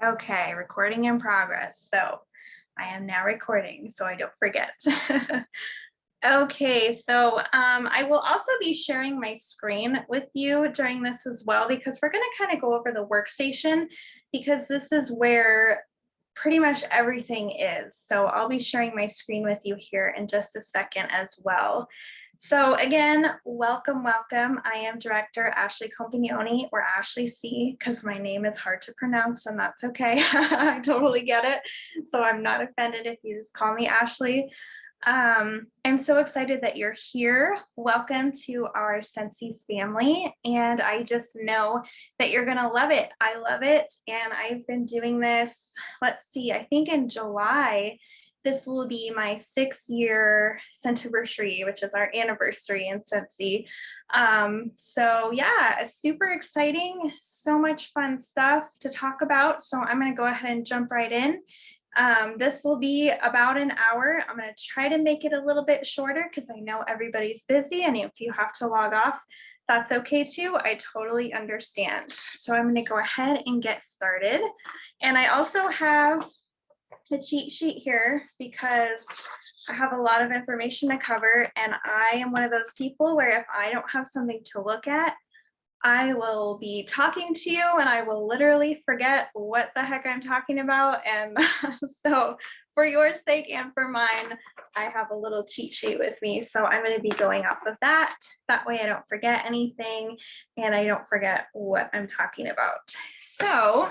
Okay, recording in progress. So I am now recording so I don't forget. Okay, so I will also be sharing my screen with you during this as well because we're going to kind of go over the workstation because this is where pretty much everything is. So I'll be sharing my screen with you here in just a second as well. So again, welcome, welcome. I am Director Ashley Compagnoni, or Ashley C, because my name is hard to pronounce and that's okay. I totally get it. So I'm not offended if you just call me Ashley. I'm so excited that you're here. Welcome to our Scentsy family. And I just know that you're going to love it. I love it. And I've been doing this, let's see, I think in July, this will be my 6-year Scentiversary, which is our anniversary in Scentsy. So yeah, super exciting, so much fun stuff to talk about. So I'm going to go ahead and jump right in. This will be about an hour. I'm going to try to make it a little bit shorter because I know everybody's busy, and if you have to log off, that's okay too. I totally understand. So I'm going to go ahead and get started. And I also have a cheat sheet here because I have a lot of information to cover, and I am one of those people where if I don't have something to look at, I will be talking to you and I will literally forget what the heck I'm talking about. And so for your sake and for mine, I have a little cheat sheet with me. So I'm going to be going off of that. That way I don't forget anything and I don't forget what I'm talking about. So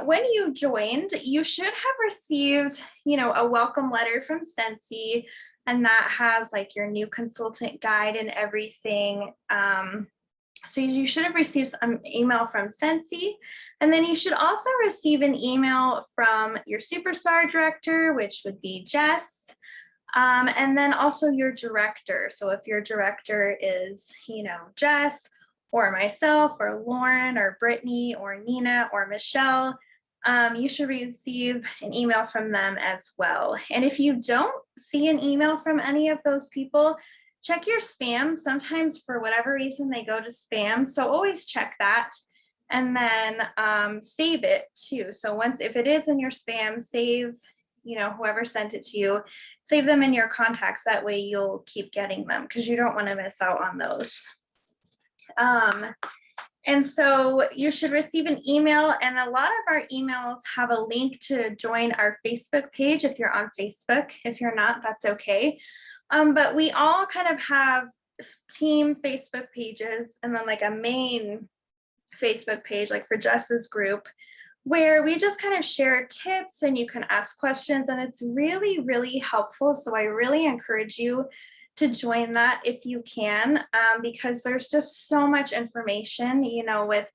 when you joined, you should have received, a welcome letter from Scentsy, and that has like your new consultant guide and everything. So you should have received an email from Scentsy, and then you should also receive an email from your superstar director, which would be Jess, and then also your director. So if your director is, Jess or myself or Lauren or Brittany or Nina or Michelle, you should receive an email from them as well. And if you don't see an email from any of those people, check your spam. Sometimes for whatever reason they go to spam, so always check that, and then save it too. So if it is in your spam, save whoever sent it to you, save them in your contacts. That way you'll keep getting them because you don't want to miss out on those. And so you should receive an email, and a lot of our emails have a link to join our Facebook page if you're on Facebook. If you're not, that's okay. But we all kind of have team Facebook pages and then like a main Facebook page, like for Jess's group, where we just kind of share tips and you can ask questions, and it's really, really helpful. So I really encourage you to join that if you can, because there's just so much information, with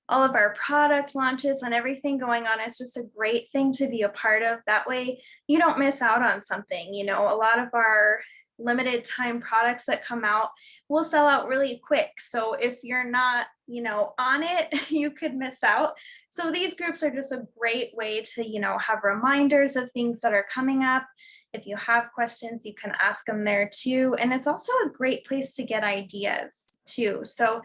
all of our product launches and everything going on. It's just a great thing to be a part of. That way you don't miss out on something. A lot of our limited time products that come out will sell out really quick. So if you're not, on it, you could miss out. So these groups are just a great way to, have reminders of things that are coming up. If you have questions, you can ask them there too. And it's also a great place to get ideas too. So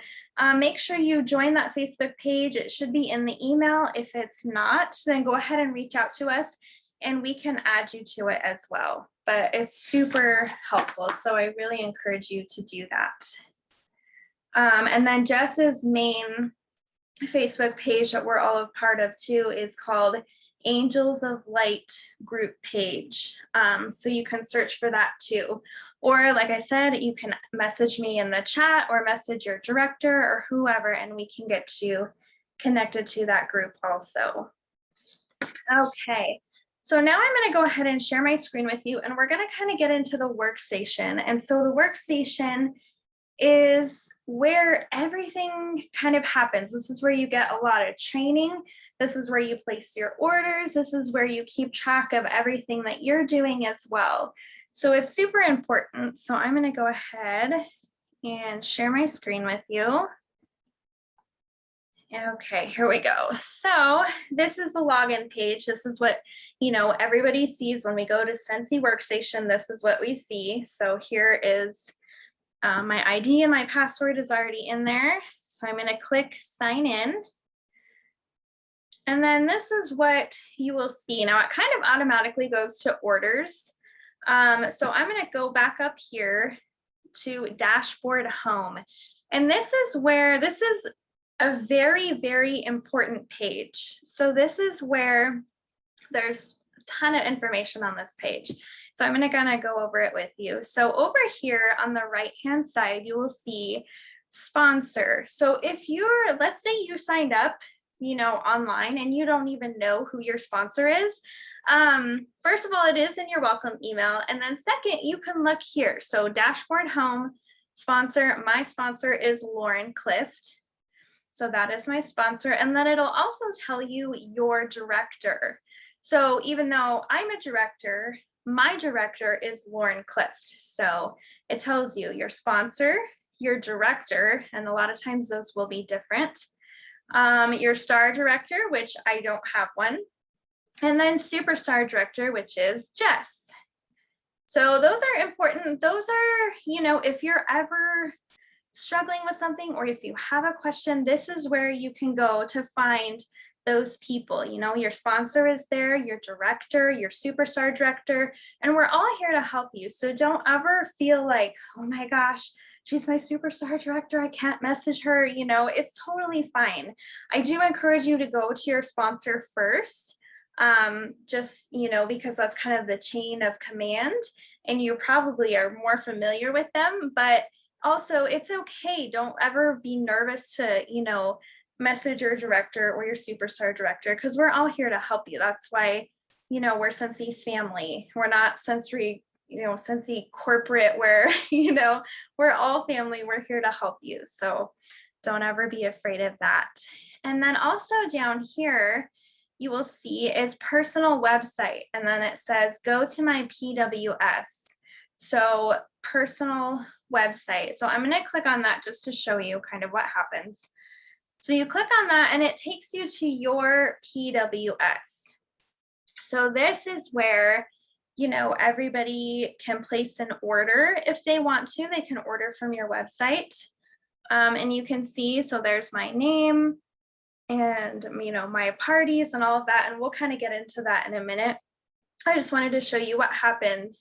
make sure you join that Facebook page. It should be in the email. If it's not, then go ahead and reach out to us and we can add you to it as well. But it's super helpful. So I really encourage you to do that. And then Jess's main Facebook page that we're all a part of too is called Angels of Light group page. So you can search for that too. Or like I said, you can message me in the chat or message your director or whoever, and we can get you connected to that group also. Okay. So now I'm going to go ahead and share my screen with you, and we're going to kind of get into the workstation. And so the workstation is where everything kind of happens. This is where you get a lot of training. This is where you place your orders. This is where you keep track of everything that you're doing as well. So it's super important. So I'm going to go ahead and share my screen with you. Okay, here we go. So this is the login page. This is what, everybody sees when we go to Scentsy Workstation. This is what we see. So here is my ID and my password is already in there. So I'm going to click sign in. And then this is what you will see. Now it kind of automatically goes to orders. So I'm going to go back up here to dashboard home. And this is where, this is a very, very important page. So this is where there's a ton of information on this page. So I'm going to go over it with you. So over here on the right-hand side, you will see sponsor. So if you're, let's say you signed up, online and you don't even know who your sponsor is. First of all, it is in your welcome email. And then second, you can look here. So dashboard home sponsor, my sponsor is Lauren Clift. So that is my sponsor. And then it'll also tell you your director. So even though I'm a director, my director is Lauren Clift. So it tells you your sponsor, your director, and a lot of times those will be different. Your star director, which I don't have one, and then superstar director, which is Jess. So those are important. Those are, if you're ever struggling with something or if you have a question, this is where you can go to find those people. Your sponsor is there, your director, your superstar director, and we're all here to help you. So don't ever feel like, oh my gosh, she's my superstar director, I can't message her. It's totally fine. I do encourage you to go to your sponsor first, just, because that's kind of the chain of command and you probably are more familiar with them, but also it's okay. Don't ever be nervous to, message your director or your superstar director, because we're all here to help you. That's why, we're Scentsy family. We're not Scentsy corporate where, we're all family. We're here to help you. So don't ever be afraid of that. And then also down here, you will see is personal website. And then it says, go to my PWS. So personal website. So I'm going to click on that just to show you kind of what happens. So you click on that and it takes you to your PWS. So this is where, everybody can place an order if they want to. They can order from your website. And you can see, so there's my name and, my parties and all of that. And we'll kind of get into that in a minute. I just wanted to show you what happens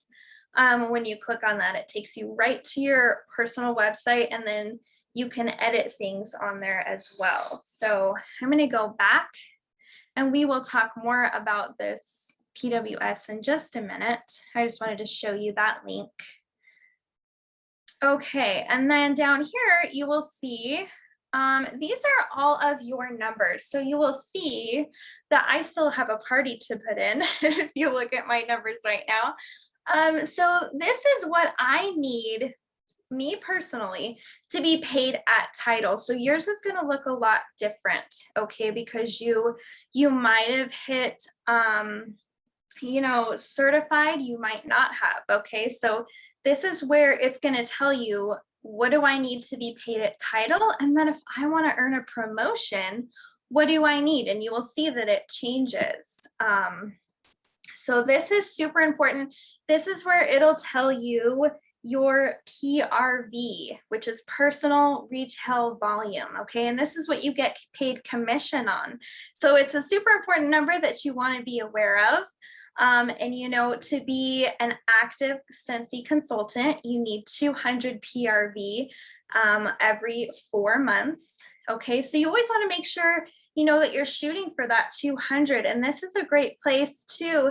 when you click on that. It takes you right to your personal website, and then you can edit things on there as well. So I'm going to go back and we will talk more about this PWS in just a minute. I just wanted to show you that link. Okay, and then down here you will see these are all of your numbers. So you will see that I still have a party to put in if you look at my numbers right now. So this is what I need, me personally, to be paid at title. So yours is going to look a lot different, okay, because you might have hit certified, you might not have, okay. So this is where it's going to tell you, what do I need to be paid at title? And then if I want to earn a promotion, what do I need? And you will see that it changes. So this is super important. This is where it'll tell you your PRV, which is personal retail volume, okay? And this is what you get paid commission on. So it's a super important number that you want to be aware of. And to be an active Scentsy consultant, you need 200 PRV every 4 months, okay? So you always want to make sure, that you're shooting for that 200. And this is a great place too,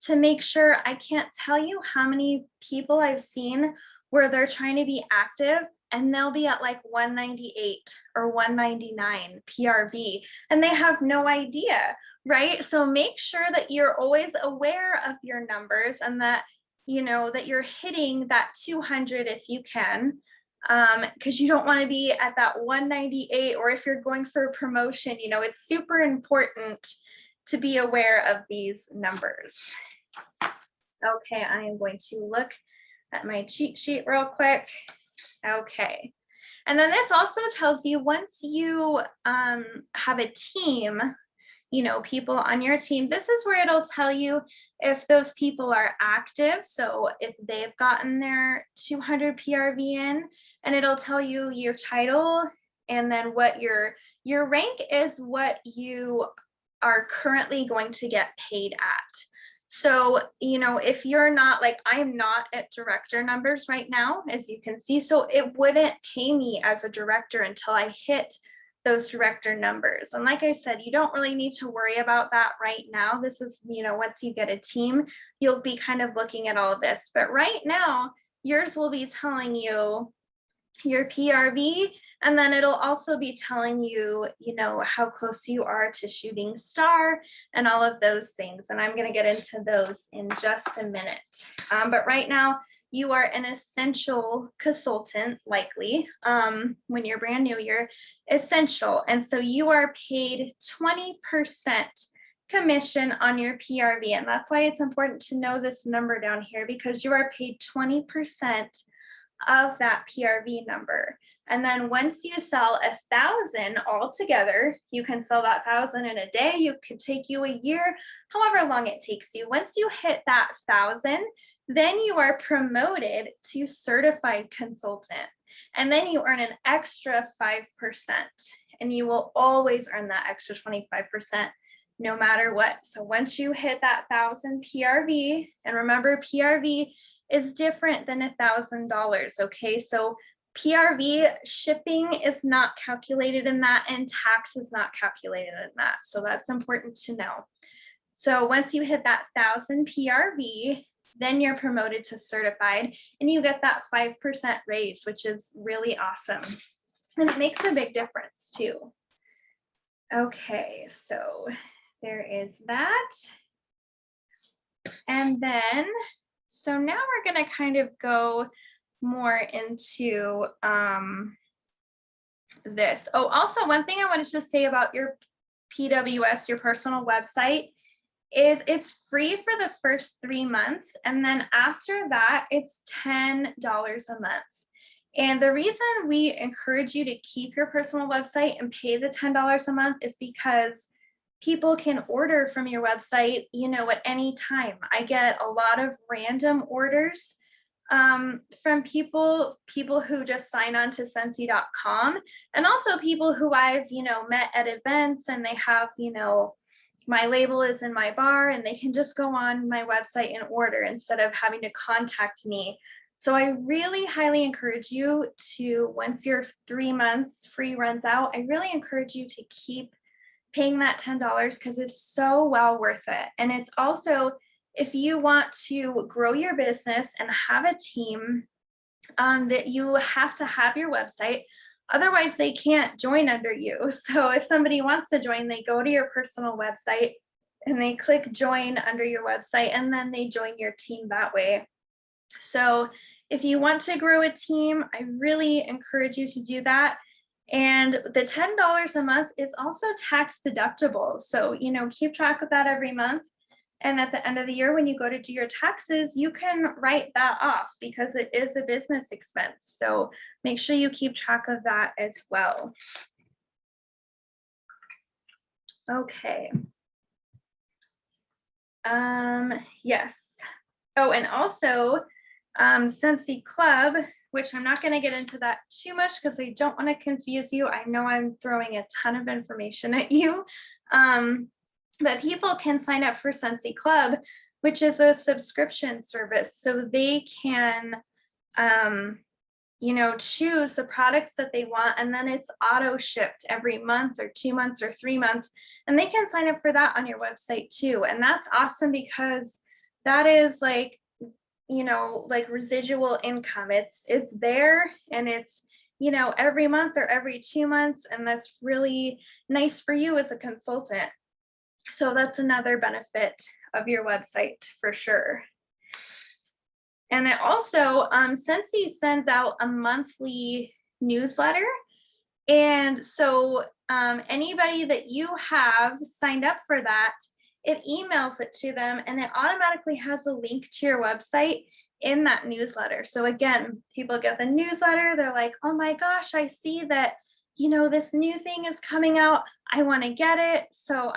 to make sure. I can't tell you how many people I've seen where they're trying to be active and they'll be at like 198 or 199 PRV and they have no idea, right? So make sure that you're always aware of your numbers and that, that you're hitting that 200 if you can, because you don't want to be at that 198, or if you're going for a promotion, it's super important to be aware of these numbers. Okay, I am going to look at my cheat sheet real quick. Okay, and then this also tells you once you have a team, people on your team, this is where it'll tell you if those people are active. So if they've gotten their 200 PRV in, and it'll tell you your title and then what your rank is, what you are currently going to get paid at. So, you know, if you're not like, I am not at director numbers right now, as you can see, so it wouldn't pay me as a director until I hit those director numbers. And like I said, you don't really need to worry about that right now. This is, you know, once you get a team, you'll be kind of looking at all of this. But right now, yours will be telling you your PRV, and then it'll also be telling you, you know, how close you are to shooting star and all of those things. And I'm going to get into those in just a minute. But right now, you are an essential consultant, likely. When you're brand new, you're essential. And so you are paid 20% commission on your PRV. And that's why it's important to know this number down here, because you are paid 20% of that PRV number. And then once you sell 1,000 altogether, you can sell that 1,000 in a day. You could take you a year, however long it takes you. Once you hit that 1,000, then you are promoted to certified consultant. And then you earn an extra 5%. And you will always earn that extra 25% no matter what. So once you hit that 1,000 PRV, and remember, PRV is different than $1,000. Okay, so PRV shipping is not calculated in that, and tax is not calculated in that. So that's important to know. So once you hit that 1,000 PRV, then you're promoted to certified, and you get that 5% raise, which is really awesome. And it makes a big difference too. Okay, so there is that. And then, so now we're going to kind of go more into this. Oh, also one thing I wanted to say about your PWS, your personal website, is it's free for the first 3 months. And then after that, it's $10 a month. And the reason we encourage you to keep your personal website and pay the $10 a month is because people can order from your website, you know, at any time. I get a lot of random orders from people who just sign on to Scentsy.com, and also people who I've, you know, met at events, and they have, you know, my label is in my bar, and they can just go on my website and order instead of having to contact me. So I really highly encourage you to, once your 3 months free runs out, I really encourage you to keep paying that $10, because it's so well worth it. And it's also, if you want to grow your business and have a team, that you have to have your website. Otherwise, they can't join under you. So if somebody wants to join, they go to your personal website and they click join under your website, and then they join your team that way. So if you want to grow a team, I really encourage you to do that. And the $10 a month is also tax deductible. So, you know, keep track of that every month. And at the end of the year, when you go to do your taxes, you can write that off because it is a business expense. So make sure you keep track of that as well. Okay. Yes. Oh, and also Scentsy Club, which I'm not going to get into that too much because I don't want to confuse you. I know I'm throwing a ton of information at you. But people can sign up for Scentsy Club, which is a subscription service. So they can, you know, choose the products that they want, and then it's auto shipped every month or 2 months or 3 months. And they can sign up for that on your website too. And that's awesome because that is like, you know, like residual income. It's there, and it's, you know, every month or every 2 months. And that's really nice for you as a consultant. So that's another benefit of your website for sure. And it also, Scentsy sends out a monthly newsletter. And so anybody that you have signed up for that, it emails it to them, and it automatically has a link to your website in that newsletter. So again, people get the newsletter, they're like, oh my gosh, I see that, you know, this new thing is coming out. I want to get it. So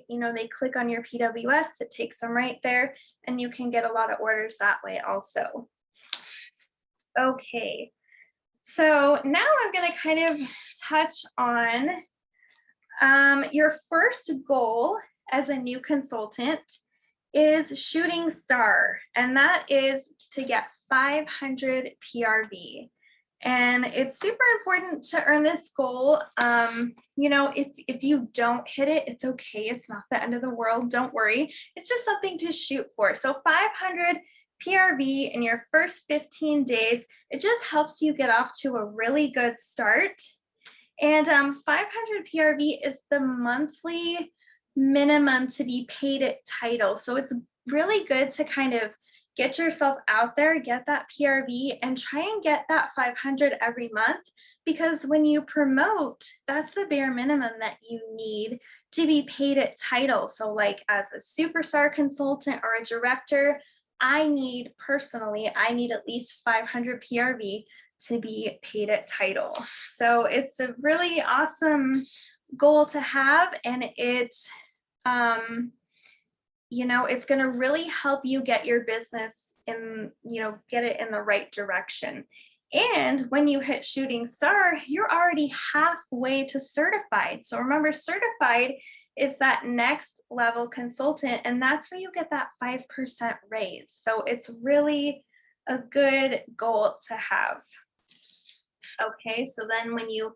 you know, they click on your PWS, it takes them right there, and you can get a lot of orders that way also. Okay, so now I'm going to kind of touch on Your first goal as a new consultant is shooting star, and that is to get 500 PRV. And it's super important to earn this goal. If you don't hit it, it's okay. It's not the end of the world. Don't worry. It's just something to shoot for. So 500 PRV in your first 15 days, it just helps you get off to a really good start. And 500 PRV is the monthly minimum to be paid at title. So it's really good to kind of get yourself out there, get that PRV, and try and get that 500 every month. Because when you promote, that's the bare minimum that you need to be paid at title. So, like as a superstar consultant or a director, I need at least 500 PRV to be paid at title. So it's a really awesome goal to have, and it's it's going to really help you get your business get it in the right direction. And when you hit shooting star, you're already halfway to certified. So remember, certified is that next level consultant, and that's where you get that 5% raise. So it's really a good goal to have. Okay, so then when you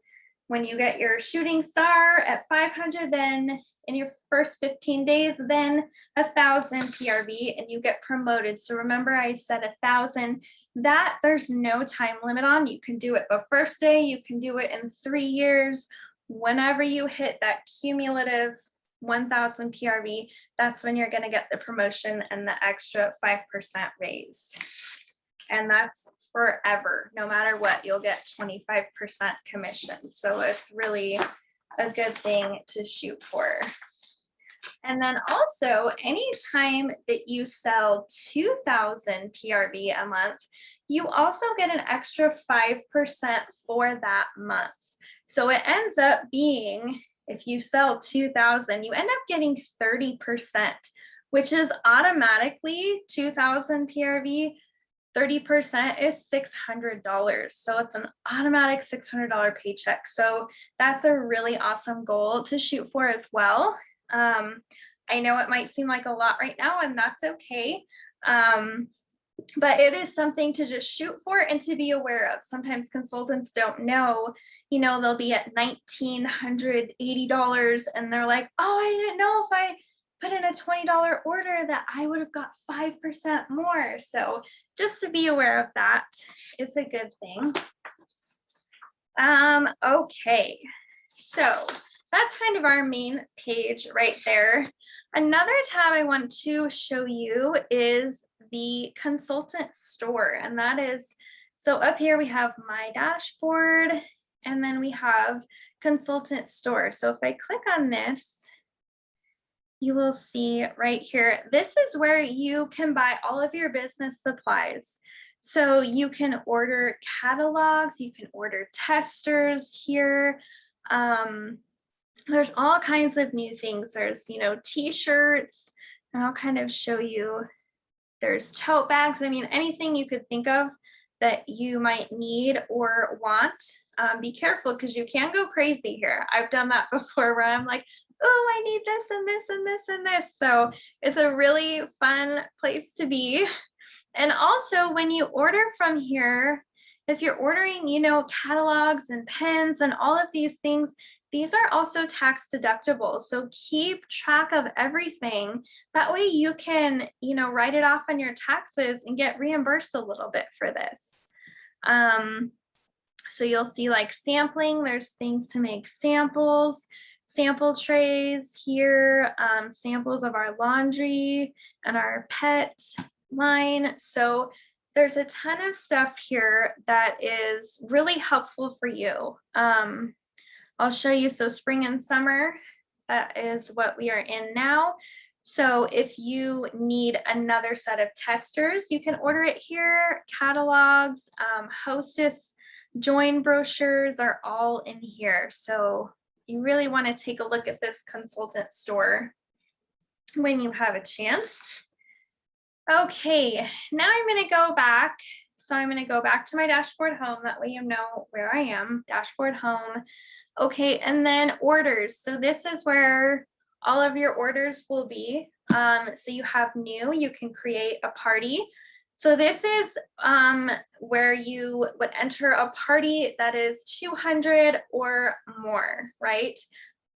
get your shooting star at 500, then in your first 15 days, then 1,000 PRV, and you get promoted. So remember, I said 1,000. That there's no time limit on. You can do it the first day. You can do it in 3 years. Whenever you hit that cumulative 1,000 PRV, that's when you're going to get the promotion and the extra 5% raise. And that's forever. No matter what, you'll get 25% commission. So it's really a good thing to shoot for. And then also, anytime that you sell 2,000 PRV a month, you also get an extra 5% for that month. So it ends up being, if you sell 2,000, you end up getting 30%, which is automatically 2,000 PRV. 30% is $600. So it's an automatic $600 paycheck. So that's a really awesome goal to shoot for as well. I know it might seem like a lot right now, and that's okay. But it is something to just shoot for and to be aware of. Sometimes consultants don't know, they'll be at $1,980 and they're like, oh, I didn't know if I put in a $20 order that I would have got 5% more. So just to be aware of that is a good thing. Okay, so that's kind of our main page right there. Another tab I want to show you is the consultant store, and that is, so up here we have my dashboard, and then we have consultant store. So if I click on this, you will see right here, this is where you can buy all of your business supplies. So you can order catalogs, you can order testers here. There's all kinds of new things. There's, t-shirts, and I'll kind of show you. There's tote bags. I mean, anything you could think of that you might need or want. Be careful, because you can go crazy here. I've done that before where I'm like, oh, I need this and this and this and this. So it's a really fun place to be. And also, when you order from here, if you're ordering, catalogs and pens and all of these things, these are also tax deductible. So keep track of everything. That way you can, write it off on your taxes and get reimbursed a little bit for this. So you'll see like sampling, there's things to make samples, sample trays here, samples of our laundry and our pet line. So there's a ton of stuff here that is really helpful for you. I'll show you. So spring and summer, that is what we are in now. So if you need another set of testers, you can order it here. Catalogs, hostess join brochures are all in here. So you really want to take a look at this consultant store when you have a chance. Okay, now I'm going to go back. So I'm going to go back to my dashboard home. That way you know where I am. Dashboard home. Okay, and then orders. So this is where all of your orders will be. So you have new, you can create a party. So this is where you would enter a party that is 200 or more, right?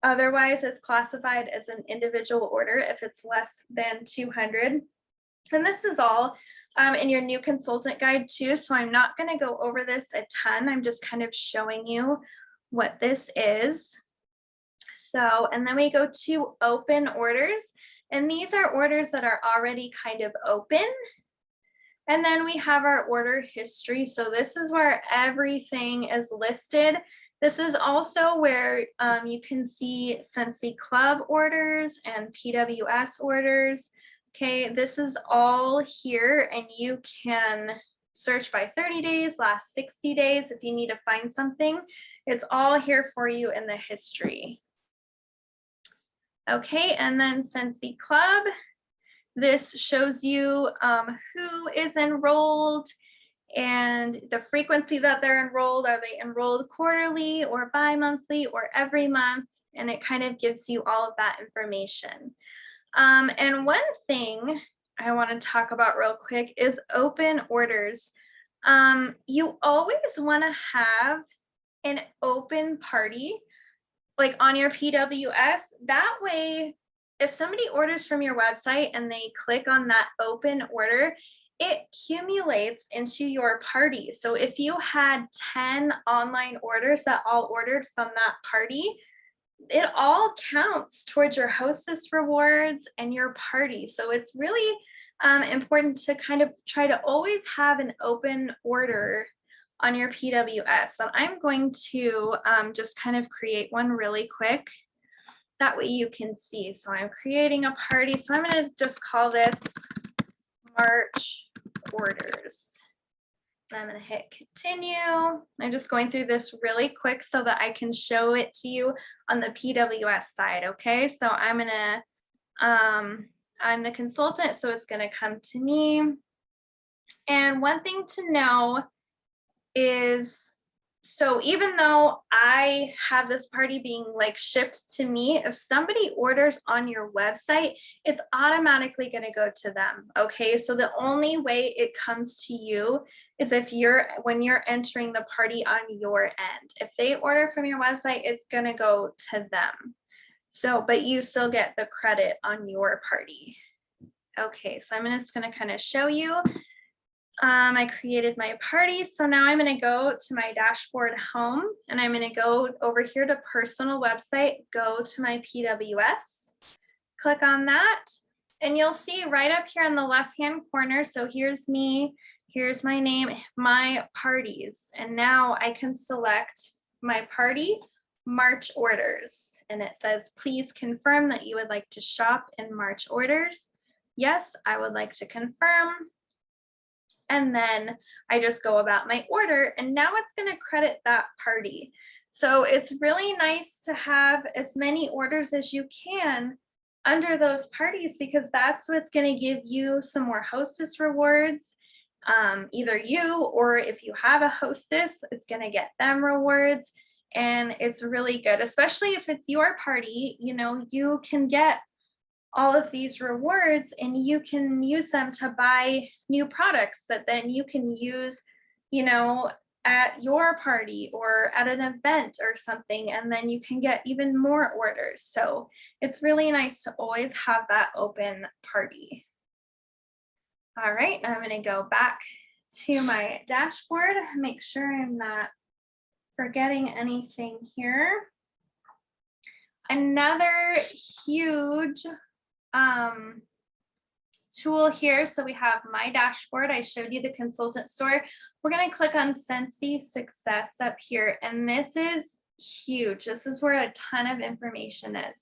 Otherwise, it's classified as an individual order if it's less than 200. And this is all in your new consultant guide too. So I'm not going to go over this a ton. I'm just kind of showing you what this is. So, and then we go to open orders. And these are orders that are already kind of open. And then we have our order history. So this is where everything is listed. This is also where you can see Scentsy Club orders and PWS orders. Okay, this is all here, and you can search by 30 days, last 60 days if you need to find something. It's all here for you in the history. Okay, and then Scentsy Club. This shows you who is enrolled and the frequency that they're enrolled. Are they enrolled quarterly or bi-monthly or every month? And it kind of gives you all of that information. And one thing I want to talk about real quick is open orders. You always want to have an open party like on your PWS. That way, if somebody orders from your website and they click on that open order, it accumulates into your party. So if you had 10 online orders that all ordered from that party, it all counts towards your hostess rewards and your party. So it's really important to kind of try to always have an open order on your PWS. So I'm going to just kind of create one really quick. That way you can see. So I'm creating a party. So I'm going to just call this March orders. I'm going to hit continue. I'm just going through this really quick so that I can show it to you on the PWS side. Okay, so I'm going to, I'm the consultant, so it's going to come to me. And one thing to know is, so even though I have this party being like shipped to me, if somebody orders on your website, it's automatically going to go to them. Okay, so the only way it comes to you is if when you're entering the party on your end. If they order from your website, it's going to go to them. So, but you still get the credit on your party. Okay, so I'm just going to kind of show you. I created my party. So now I'm going to go to my dashboard home, and I'm going to go over here to personal website, go to my PWS, click on that, and you'll see right up here in the left-hand corner. So here's me, here's my name, my parties. And now I can select my party, March orders. And it says, please confirm that you would like to shop in March orders. Yes, I would like to confirm. And then I just go about my order, and now it's going to credit that party. So it's really nice to have as many orders as you can under those parties, because that's what's going to give you some more hostess rewards. Either you, or if you have a hostess, it's going to get them rewards. And it's really good, especially if it's your party. You know, you can get all of these rewards and you can use them to buy new products that then you can use, you know, at your party or at an event or something, and then you can get even more orders. So it's really nice to always have that open party. All right, I'm going to go back to my dashboard, make sure I'm not forgetting anything here. Another huge tool here. So we have my dashboard. I showed you the consultant store. We're going to click on Scentsy Success up here. And this is huge. This is where a ton of information is.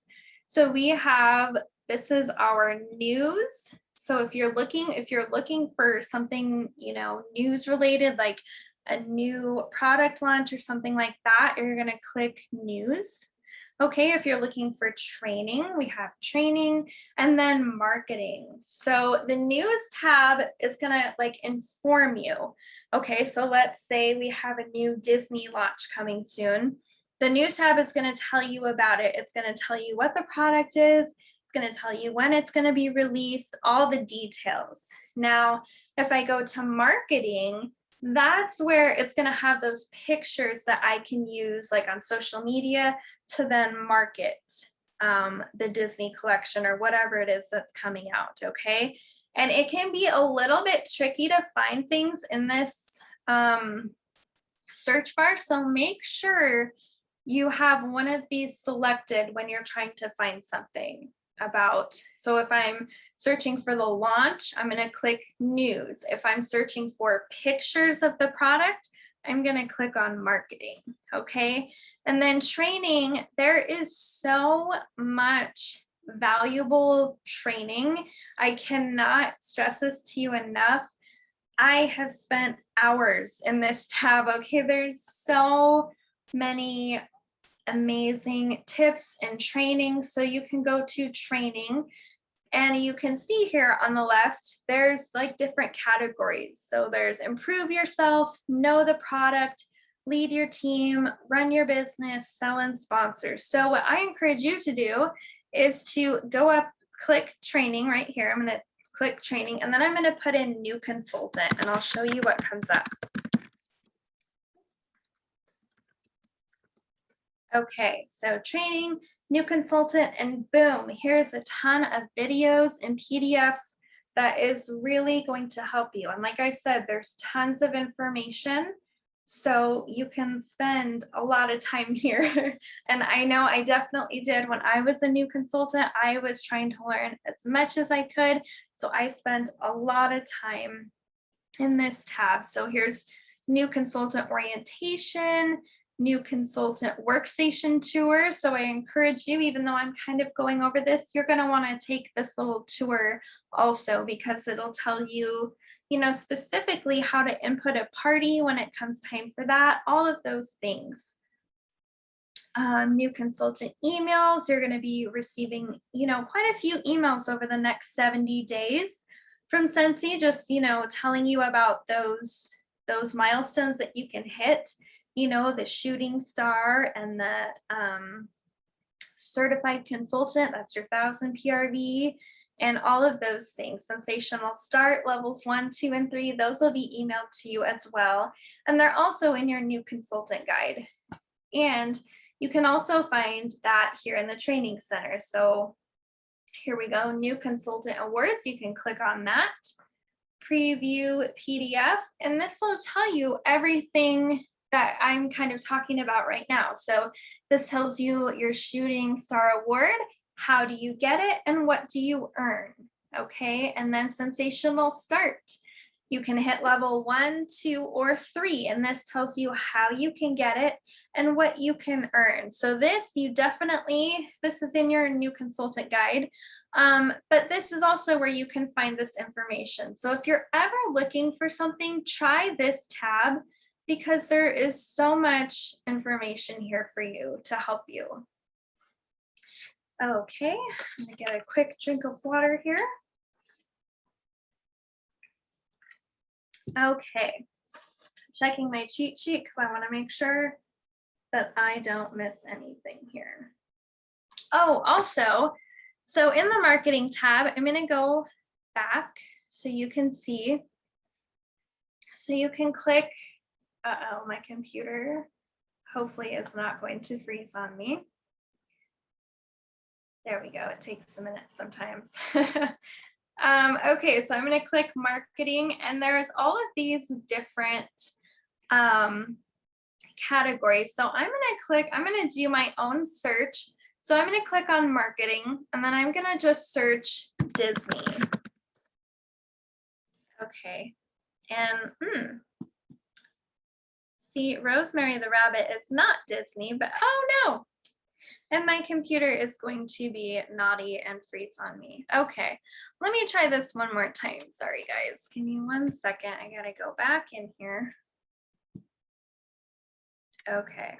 So we have, this is our news. So if you're looking for something, you know, news related, like a new product launch or something like that, you're going to click news. Okay, if you're looking for training, we have training, and then marketing. So the news tab is gonna like inform you. Okay, so let's say we have a new Disney launch coming soon. The new tab is going to tell you about it. It's going to tell you what the product is. It's going to tell you when it's going to be released, all the details. Now, if I go to marketing, that's where it's going to have those pictures that I can use like on social media to then market the Disney collection or whatever it is that's coming out, okay? And it can be a little bit tricky to find things in this search bar, so make sure you have one of these selected when you're trying to find something about. So if I'm searching for the launch, I'm going to click news. If I'm searching for pictures of the product, I'm going to click on marketing, okay? And then training, there is so much valuable training. I cannot stress this to you enough. I have spent hours in this tab, okay? There's so many amazing tips and training. So you can go to training and you can see here on the left, there's like different categories. So there's improve yourself, know the product, lead your team, run your business, sell and sponsor. So what I encourage you to do is to go up, click training right here. I'm going to click training, and then I'm going to put in new consultant, and I'll show you what comes up. Okay, so training, new consultant, and boom, here's a ton of videos and PDFs that is really going to help you. And like I said, there's tons of information, so you can spend a lot of time here. And I know I definitely did when I was a new consultant. I was trying to learn as much as I could, so I spent a lot of time in this tab. So here's new consultant orientation, new consultant workstation tour. So I encourage you, even though I'm kind of going over this, you're going to want to take this little tour also, because it'll tell you, you know, specifically how to input a party when it comes time for that, all of those things. New consultant emails, you're going to be receiving, you know, quite a few emails over the next 70 days from Scentsy, just, you know, telling you about those milestones that you can hit, you know, the shooting star and the certified consultant, that's your 1000 PRV, and all of those things. Sensational start, levels 1, 2, and 3, those will be emailed to you as well. And they're also in your new consultant guide. And you can also find that here in the training center. So here we go, new consultant awards. You can click on that, preview PDF, and this will tell you everything that I'm kind of talking about right now. So this tells you your shooting star award, how do you get it, and what do you earn, okay? And then sensational start. You can hit level 1, 2, or 3, and this tells you how you can get it and what you can earn. So this, this is in your new consultant guide, but this is also where you can find this information. So if you're ever looking for something, try this tab, because there is so much information here for you to help you. Okay, I'm gonna get a quick drink of water here. Okay, checking my cheat sheet because I want to make sure that I don't miss anything here. Oh, also, so in the marketing tab, I'm going to go back so you can see. So you can click, uh-oh, my computer hopefully is not going to freeze on me. There we go. It takes a minute sometimes. Okay, so I'm going to click marketing, and there's all of these different categories. So I'm going to do my own search. So I'm going to click on marketing, and then I'm going to just search Disney. Okay, and see, Rosemary the Rabbit is not Disney, but oh no. And my computer is going to be naughty and freeze on me. Okay, let me try this one more time. Sorry, guys. Give me 1 second. I gotta go back in here. Okay.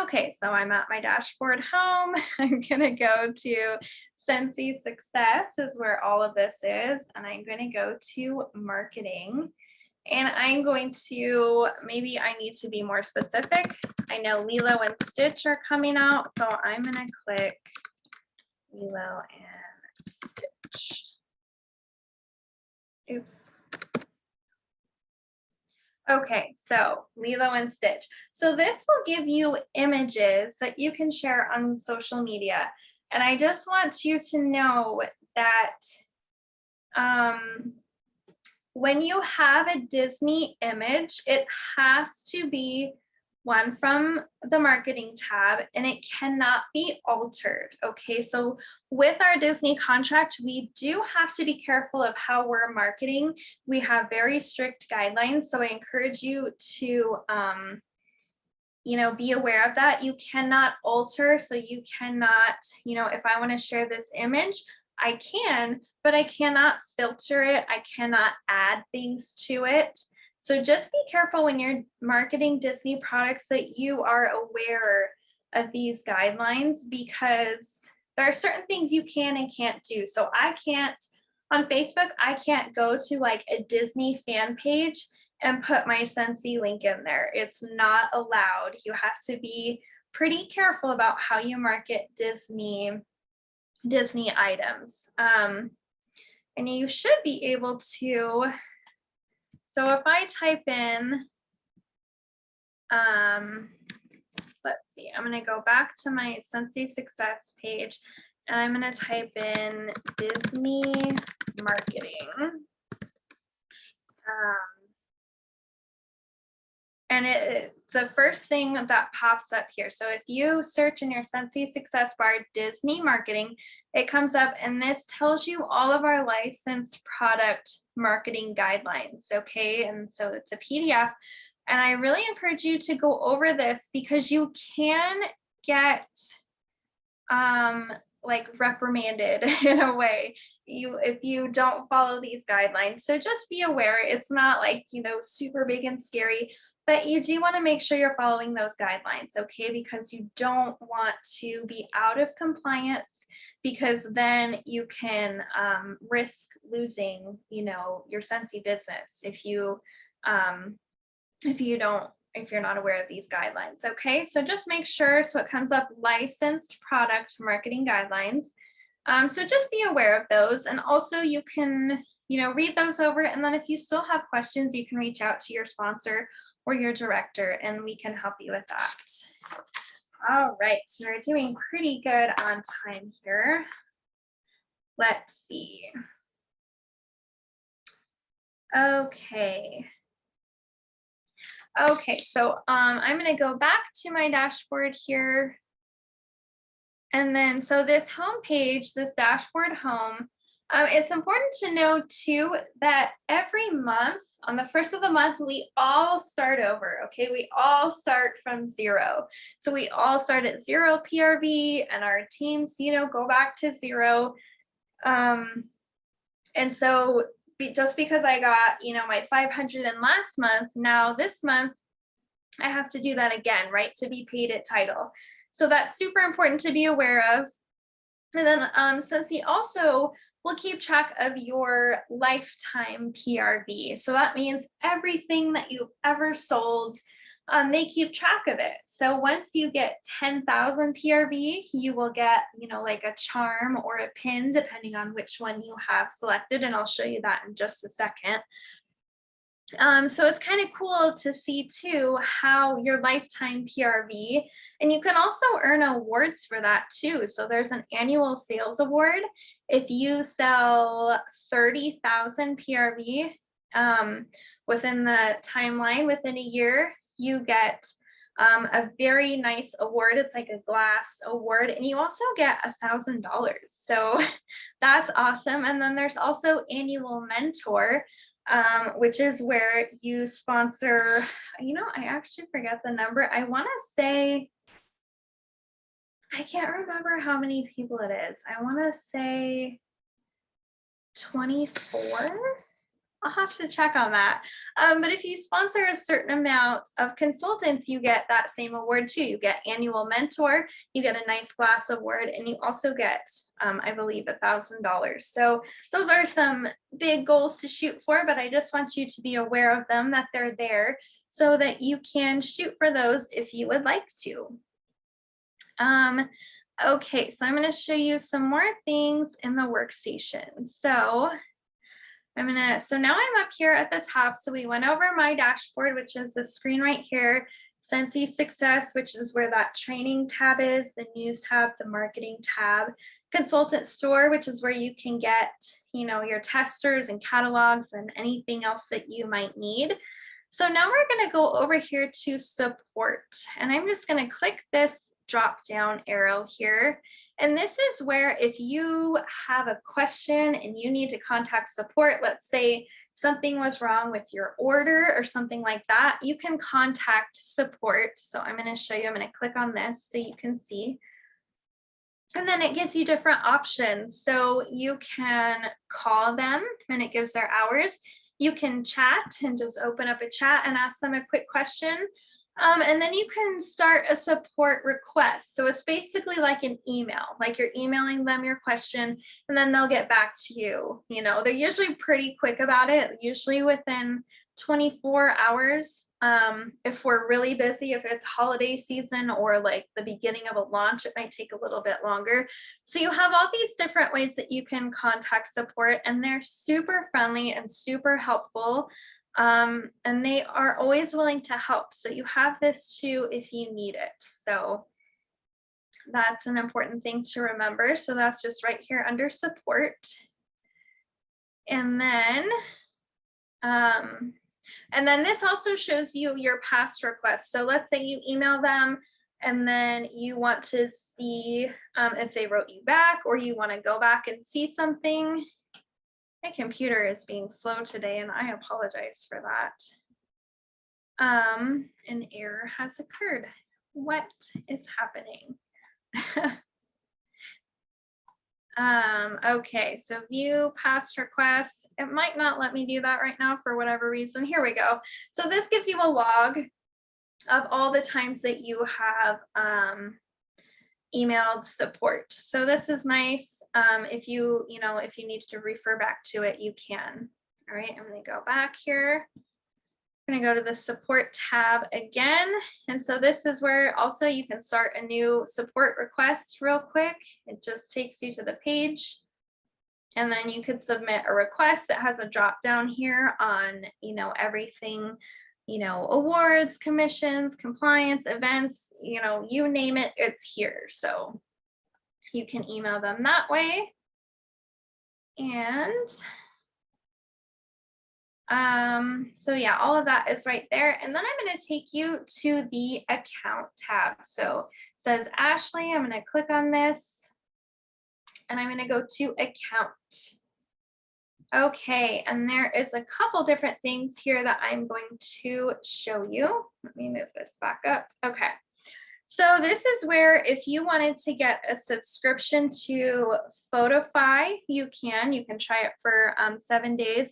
Okay, so I'm at my dashboard home. I'm gonna go to Scentsy Success is where all of this is. And I'm gonna go to marketing. And I'm going to, maybe I need to be more specific. I know Lilo and Stitch are coming out, so I'm gonna click Lilo and Stitch. Oops. Okay, so Lilo and Stitch. So this will give you images that you can share on social media. And I just want you to know that when you have a Disney image, it has to be one from the marketing tab and it cannot be altered. Okay, so with our Disney contract, we do have to be careful of how we're marketing. We have very strict guidelines, so I encourage you to be aware of that. You cannot alter, so you cannot, if I want to share this image, I can, but I cannot filter it. I cannot add things to it. So just be careful when you're marketing Disney products that you are aware of these guidelines, because there are certain things you can and can't do. So I can't, on Facebook, I can't go to like a Disney fan page and put my Scentsy link in there. It's not allowed. You have to be pretty careful about how you market Disney items. And you should be able to, so if I type in, let's see, I'm gonna go back to my Scentsy Success page and I'm gonna type in Disney marketing. And the first thing that pops up here. So if you search in your Scentsy Success bar, Disney marketing, it comes up and this tells you all of our licensed product marketing guidelines. Okay, and so it's a PDF. And I really encourage you to go over this because you can get like reprimanded in a way if you don't follow these guidelines. So just be aware, it's not like, super big and scary, but you do want to make sure you're following those guidelines, okay? Because you don't want to be out of compliance, because then you can risk losing, your Scentsy business if you're not aware of these guidelines, okay? So just make sure, so it comes up licensed product marketing guidelines. So just be aware of those, and also you can, read those over, and then if you still have questions, you can reach out to your sponsor or your director and we can help you with that. All right, so we're doing pretty good on time here. Let's see. Okay, so I'm going to go back to my dashboard here. And then, so this home page, this dashboard home, it's important to know too that every month, on the first of the month, we all start over, okay? We all start from zero. So we all start at 0 PRV and our teams, go back to 0. And so just because I got, my 500 in last month, now this month, I have to do that again, right? To be paid at title. So that's super important to be aware of. And then Scentsy also will keep track of your lifetime PRV. So that means everything that you've ever sold, they keep track of it. So once you get 10,000 PRV, you will get, like a charm or a pin, depending on which one you have selected. And I'll show you that in just a second. So it's kind of cool to see too how your lifetime PRV, and you can also earn awards for that too. So there's an annual sales award. If you sell 30,000 PRV within the timeline, within a year, you get a very nice award. It's like a glass award, and you also get $1,000. So that's awesome. And then there's also annual mentor, which is where you sponsor, I actually forget the number. I want to say, I can't remember how many people it is. I want to say 24. I'll have to check on that. But if you sponsor a certain amount of consultants, you get that same award too. You get annual mentor, you get a nice glass award, and you also get, I believe, $1,000. So those are some big goals to shoot for, but I just want you to be aware of them, that they're there, so that you can shoot for those if you would like to. Okay, so I'm going to show you some more things in the workstation. So now I'm up here at the top. So we went over my dashboard, which is the screen right here, Scentsy Success, which is where that training tab is, the news tab, the marketing tab, consultant store, which is where you can get, your testers and catalogs and anything else that you might need. So now we're going to go over here to support, and I'm just going to click this drop down arrow here. And this is where if you have a question and you need to contact support, let's say something was wrong with your order or something like that, you can contact support. So I'm going to show you, I'm going to click on this so you can see. And then it gives you different options. So you can call them and it gives their hours. You can chat and just open up a chat and ask them a quick question. And then you can start a support request. So it's basically like an email, like you're emailing them your question and then they'll get back to you. They're usually pretty quick about it, usually within 24 hours. If we're really busy, if it's holiday season or like the beginning of a launch, it might take a little bit longer. So you have all these different ways that you can contact support, and they're super friendly and super helpful. And they are always willing to help. So you have this too if you need it. So that's an important thing to remember. So that's just right here under support. And then this also shows you your past requests. So let's say you email them and then you want to see if they wrote you back, or you want to go back and see something. My computer is being slow today and I apologize for that. An error has occurred. What is happening? Okay, so view past requests. It might not let me do that right now for whatever reason. Here we go. So this gives you a log of all the times that you have emailed support. So this is nice. If you need to refer back to it, you can. All right, I'm going to go back here. I'm going to go to the support tab again. And so this is where also you can start a new support request real quick. It just takes you to the page. And then you could submit a request. It has a drop down here on, everything, awards, commissions, compliance, events, you name it, it's here. So you can email them that way. And so yeah, all of that is right there. And then I'm going to take you to the account tab. So it says Ashley. I'm going to click on this and I'm going to go to account. Okay, and there is a couple different things here that I'm going to show you. Let me move this back up. Okay. So this is where if you wanted to get a subscription to Photify, you can try it for 7 days.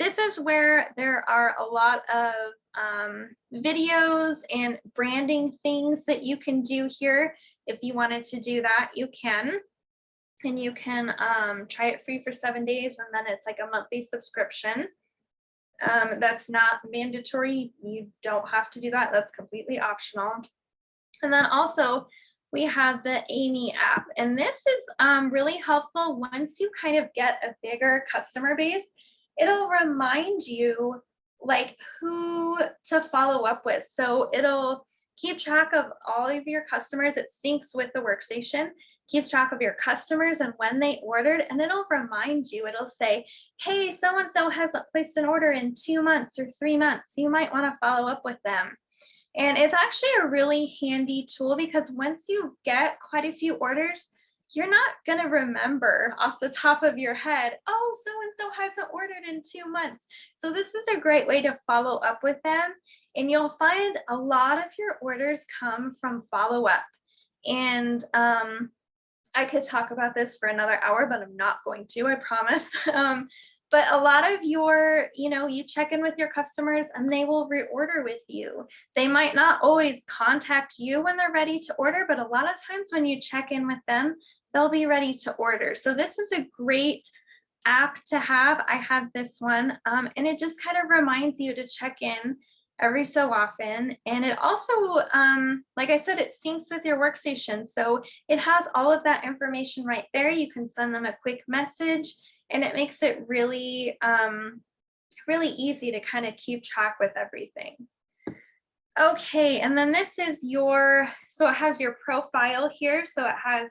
This is where there are a lot of videos and branding things that you can do here. If you wanted to do that, you can. And you can try it free for 7 days, and then it's like a monthly subscription. That's not mandatory. You don't have to do that. That's completely optional. And then also we have the Amy app, and this is really helpful once you kind of get a bigger customer base. It'll remind you like who to follow up with. So it'll keep track of all of your customers. It syncs with the workstation, keeps track of your customers and when they ordered, and it'll remind you. It'll say, hey, so-and-so hasn't placed an order in 2 months or 3 months. You might want to follow up with them. And it's actually a really handy tool because once you get quite a few orders, you're not going to remember off the top of your head, oh, so-and-so hasn't ordered in 2 months. So this is a great way to follow up with them. And you'll find a lot of your orders come from follow-up. And I could talk about this for another hour, but I'm not going to, I promise. But a lot of your, you check in with your customers and they will reorder with you. They might not always contact you when they're ready to order, but a lot of times when you check in with them, they'll be ready to order. So this is a great app to have. I have this one, and it just kind of reminds you to check in every so often. And it also, like I said, it syncs with your workstation. So it has all of that information right there. You can send them a quick message, and it makes it really, really easy to kind of keep track with everything. Okay, and then this is your, so it has your profile here. So it has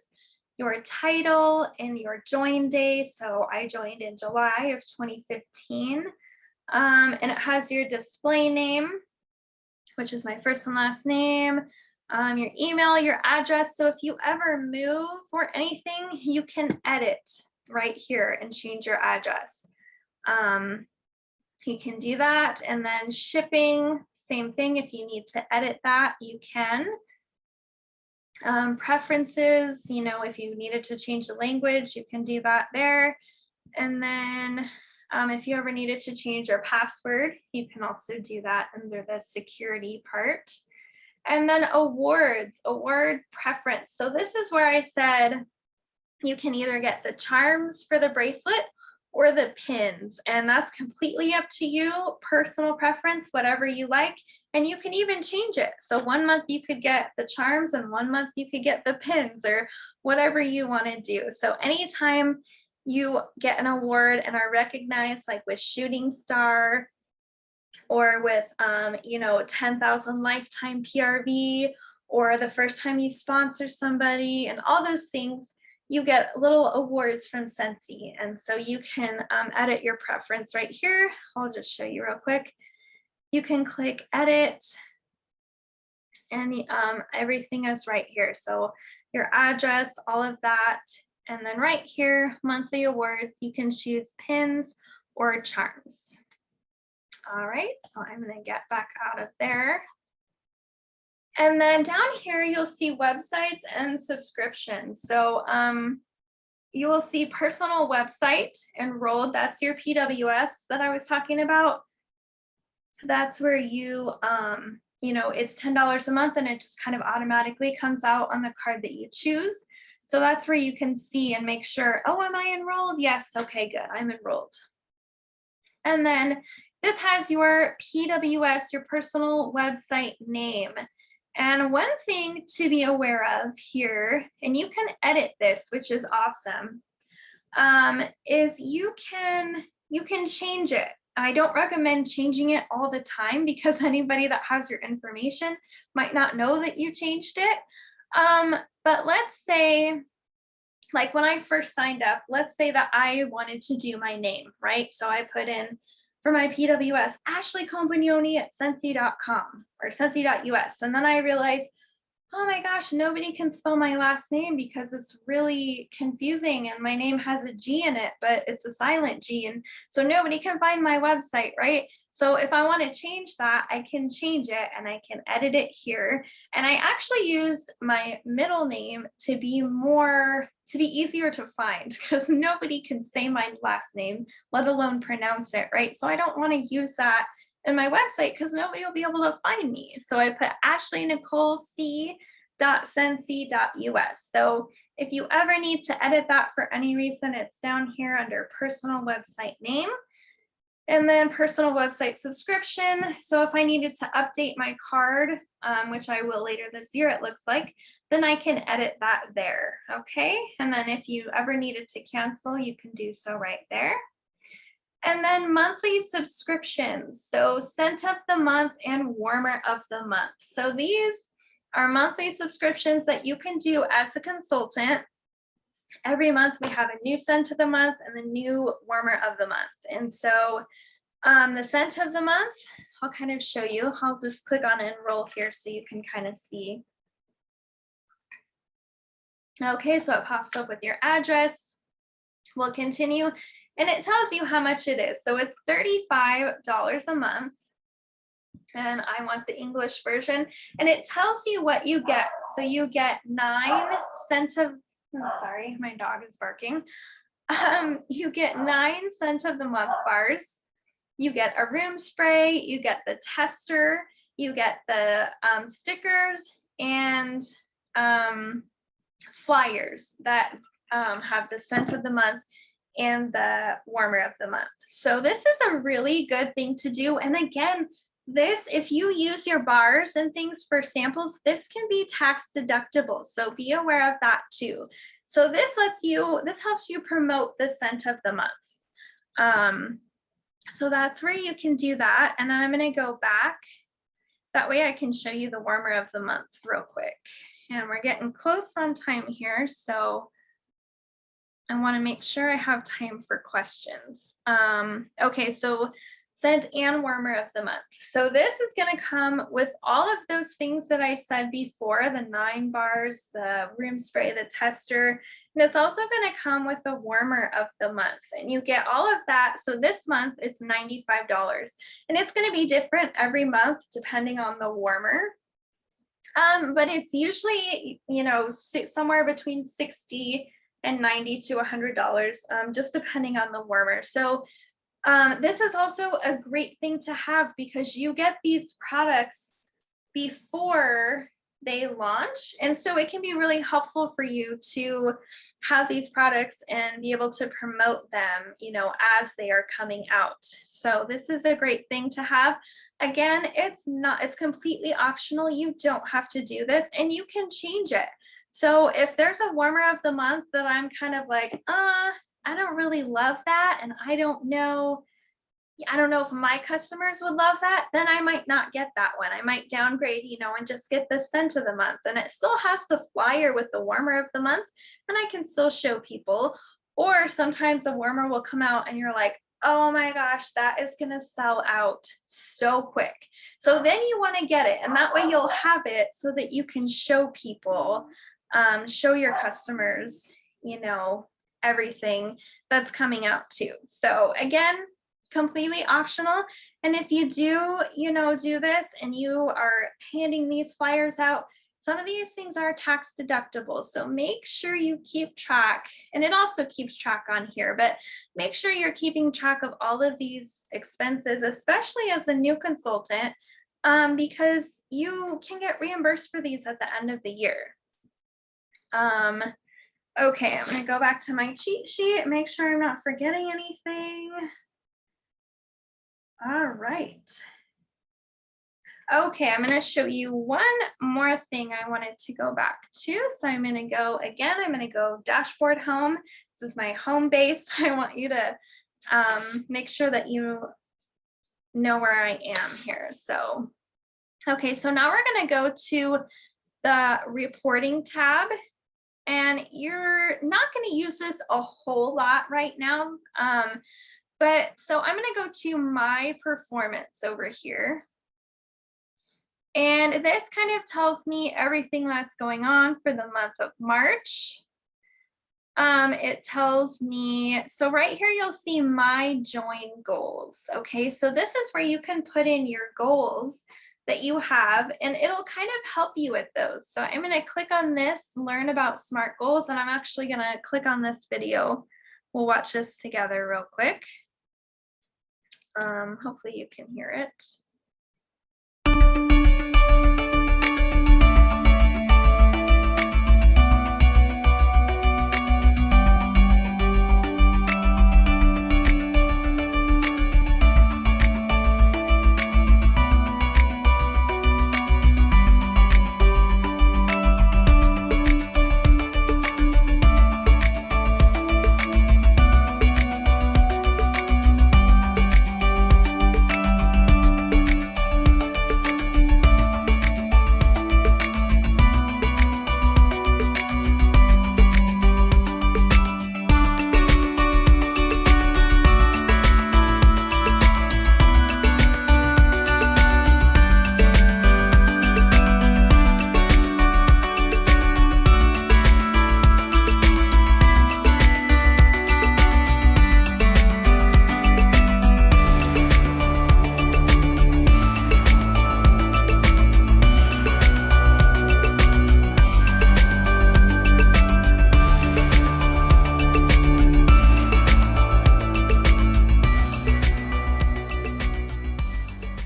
your title and your join day. So I joined in July of 2015. And it has your display name, which is my first and last name, your email, your address. So if you ever move or anything, you can edit right here and change your address. You can do that. And then shipping, same thing. If you need to edit that, you can. Preferences, you know, if you needed to change the language, you can do that there. And then if you ever needed to change your password, you can also do that under the security part. And then awards, award preference. So this is where I said you can either get the charms for the bracelet or the pins, and that's completely up to you, personal preference, whatever you like. And you can even change it. So 1 month you could get the charms and 1 month you could get the pins, or whatever you want to do. So anytime you get an award and are recognized, like with Shooting Star or with, you know, 10,000 lifetime PRV, or the first time you sponsor somebody and all those things, you get little awards from Scentsy. And so you can edit your preference right here. I'll just show you real quick. You can click edit, and everything is right here. So your address, all of that. And then right here, monthly awards, you can choose pins or charms. All right, so I'm gonna get back out of there. And then down here, you'll see websites and subscriptions. So you will see personal website enrolled. That's your PWS that I was talking about. That's where you, you know, it's $10 a month, and it just kind of automatically comes out on the card that you choose. So that's where you can see and make sure, oh, am I enrolled? Yes, okay, good, I'm enrolled. And then this has your PWS, your personal website name. And one thing to be aware of here, and you can edit this, which is awesome, is you can change it. I don't recommend changing it all the time, because anybody that has your information might not know that you changed it. But let's say, like when I first signed up, let's say that I wanted to do my name, right? So I put in for my PWS, Ashley Compagnoni at Scentsy.com or Scentsy.us. And then I realized, oh my gosh, nobody can spell my last name because it's really confusing, and my name has a G in it, but it's a silent G. And so nobody can find my website, right? So if I want to change that, I can change it and I can edit it here. And I actually used my middle name to be easier to find, because nobody can say my last name, let alone pronounce it, right? So I don't want to use that in my website because nobody will be able to find me. So I put ashleynicolec.scentsy.us. So if you ever need to edit that for any reason, it's down here under personal website name. And then personal website subscription. So if I needed to update my card, which I will later this year, it looks like, then I can edit that there, okay? And then if you ever needed to cancel, you can do so right there. And then monthly subscriptions. So scent of the month and warmer of the month. So these are monthly subscriptions that you can do as a consultant. Every month we have a new scent of the month and the new warmer of the month. And so the scent of the month, I'll kind of show you. I'll just click on enroll here so you can kind of see. Okay, so it pops up with your address. We'll continue, and it tells you how much it is. So it's $35 a month, and I want the English version, and it tells you what you get. So you get 9 scent of, sorry, my dog is barking. You get 9 scent of the month bars. You get a room spray, you get the tester, you get the stickers, and flyers that have the scent of the month and the warmer of the month. So this is a really good thing to do. And again, This, if you use your bars and things for samples, this can be tax deductible. So be aware of that too. So this helps you promote the scent of the month. So that's where you can do that. And then I'm going to go back. That way I can show you the warmer of the month real quick. And we're getting close on time here. So I want to make sure I have time for questions. Okay, so scent and warmer of the month. So this is going to come with all of those things that I said before, the 9 bars, the room spray, the tester, and it's also going to come with the warmer of the month. And you get all of that. So this month it's $95, and it's going to be different every month depending on the warmer. But it's usually, you know, somewhere between 60 and 90 to $100, just depending on the warmer. So this is also a great thing to have because you get these products before they launch. And so it can be really helpful for you to have these products and be able to promote them, you know, as they are coming out. So this is a great thing to have. Again, it's completely optional. You don't have to do this and you can change it. So if there's a warmer of the month that I'm kind of like, I don't really love that, and I don't know if my customers would love that, then I might not get that one. I might downgrade, you know, and just get the scent of the month. And it still has the flyer with the warmer of the month, and I can still show people. Or sometimes a warmer will come out and you're like, oh my gosh, that is going to sell out so quick. So then you want to get it, and that way you'll have it so that you can show people, show your customers, you know, everything that's coming out too. So again, completely optional. And if you do, you know, do this and you are handing these flyers out, some of these things are tax deductible. So make sure you keep track, and it also keeps track on here, but make sure you're keeping track of all of these expenses, especially as a new consultant, because you can get reimbursed for these at the end of the year. Okay, I'm gonna go back to my cheat sheet, make sure I'm not forgetting anything. All right. Okay, I'm going to show you one more thing I wanted to go back to. So I'm going to go again, I'm going to go dashboard home. This is my home base. I want you to make sure that you know where I am here. So, okay, so now we're going to go to the reporting tab. And you're not going to use this a whole lot right now. But so I'm going to go to my performance over here. And this kind of tells me everything that's going on for the month of March. It tells me, so right here, you'll see my join goals. Okay, so this is where you can put in your goals that you have, and it'll kind of help you with those. So I'm going to click on this, learn about SMART goals, and I'm actually going to click on this video. We'll watch this together real quick. Hopefully you can hear it.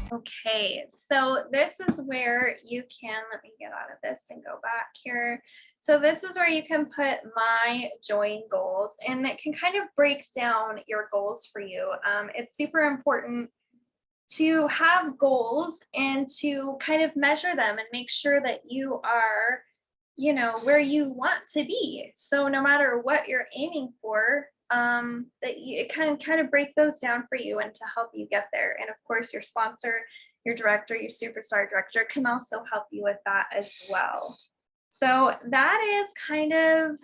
Okay, so this is where you can, let me get out of this and go back here. So this is where you can put my join goals, and it can kind of break down your goals for you. It's super important to have goals and to kind of measure them and make sure that you are, where you want to be. So no matter what you're aiming for, that it kind of break those down for you and to help you get there. And of course, your sponsor, your director, your superstar director can also help you with that as well. So that is kind of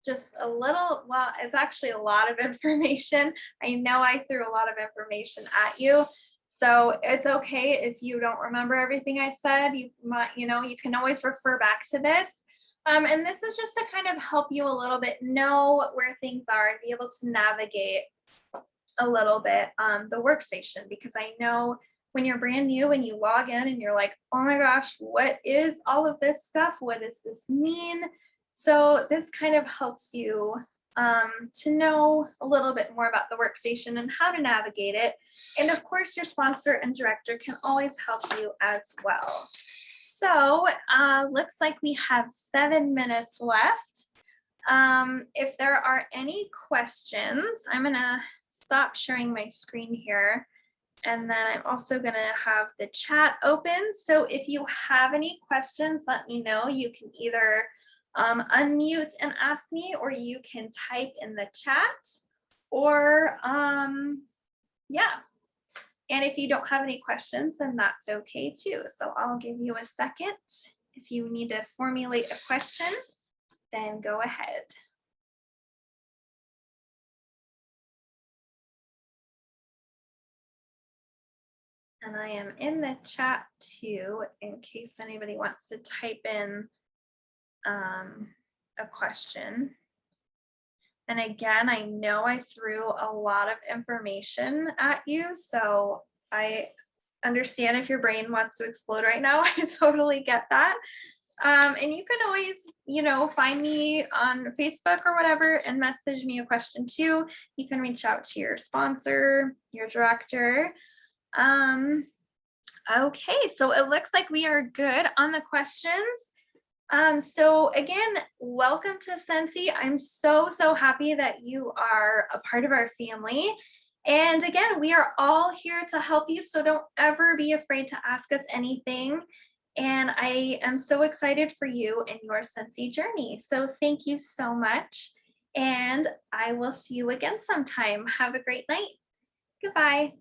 just a little, well, it's actually a lot of information. I know I threw a lot of information at you. So it's okay if you don't remember everything I said. You might, you can always refer back to this. And this is just to kind of help you a little bit know where things are and be able to navigate a little bit the workstation, because I know when you're brand new and you log in and you're like, oh my gosh, what is all of this stuff? What does this mean? So this kind of helps you to know a little bit more about the workstation and how to navigate it. And of course, your sponsor and director can always help you as well. So looks like we have 7 minutes left. If there are any questions, I'm gonna stop sharing my screen here. And then I'm also gonna have the chat open. So if you have any questions, let me know. You can either unmute and ask me, or you can type in the chat, or yeah. And if you don't have any questions, then that's okay too. So I'll give you a second. If you need to formulate a question, then go ahead. And I am in the chat too, in case anybody wants to type in a question. And again, I know I threw a lot of information at you, so I understand if your brain wants to explode right now. I totally get that. And you can always, find me on Facebook or whatever and message me a question too. You can reach out to your sponsor, your director. Okay, so it looks like we are good on the questions. So again, welcome to Scentsy. I'm so happy that you are a part of our family. And again, we are all here to help you, so don't ever be afraid to ask us anything. And I am so excited for you and your Scentsy journey. So thank you so much. And I will see you again sometime. Have a great night. Goodbye.